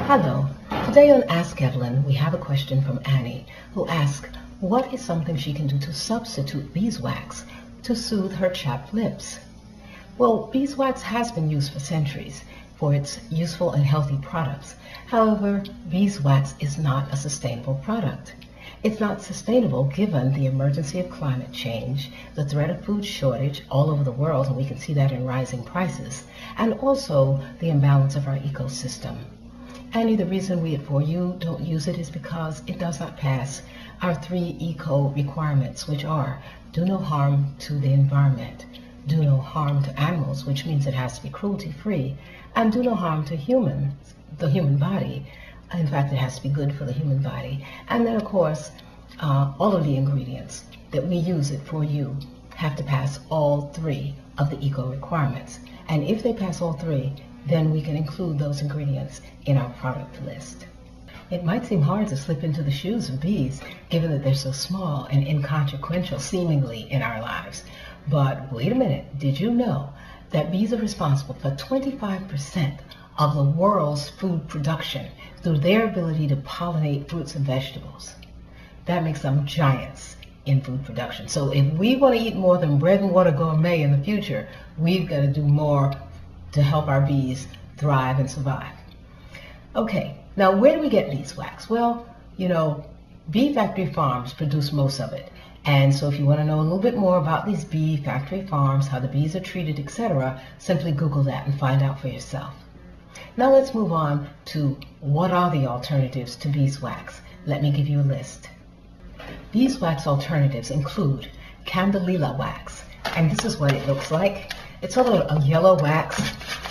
Hello. Today on Ask Evelyn, we have a question from Annie, who asks, what is something she can do to substitute beeswax to soothe her chapped lips? Well, beeswax has been used for centuries for its useful and healthy products. However, beeswax is not a sustainable product. It's not sustainable given the emergency of climate change, the threat of food shortage all over the world, and we can see that in rising prices, and also the imbalance of our ecosystem. Annie, the reason we at foreue don't use it is because it does not pass our 3 eco requirements, which are do no harm to the environment, do no harm to animals, which means it has to be cruelty-free, and do no harm to the human body. In fact, it has to be good for the human body. And then, of course, all of the ingredients that we use at foreue have to pass all 3 of the eco requirements. And if they pass all 3, then we can include those ingredients in our product list. It might seem hard to slip into the shoes of bees, given that they're so small and inconsequential seemingly in our lives. But wait a minute, did you know that bees are responsible for 25% of the world's food production through their ability to pollinate fruits and vegetables? That makes them giants in food production. So if we want to eat more than bread and water gourmet in the future, we've got to do more to help our bees thrive and survive. Okay, now where do we get beeswax? Well, bee factory farms produce most of it. And so if you want to know a little bit more about these bee factory farms, how the bees are treated, etc., simply Google that and find out for yourself. Now let's move on to what are the alternatives to beeswax. Let me give you a list. Beeswax alternatives include candelilla wax, and this is what it looks like. It's sort of a yellow wax,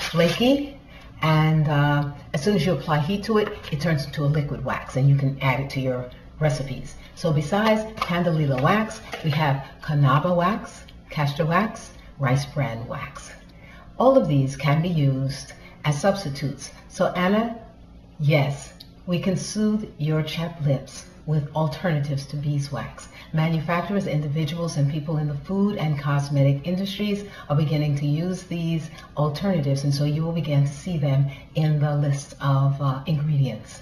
flaky, and as soon as you apply heat to it, it turns into a liquid wax, and you can add it to your recipes. So besides candelilla wax, we have canaba wax, castor wax, rice bran wax. All of these can be used as substitutes. So Anna, yes, we can soothe your chapped lips with alternatives to beeswax. Manufacturers, individuals, and people in the food and cosmetic industries are beginning to use these alternatives, and so you will begin to see them in the list of ingredients.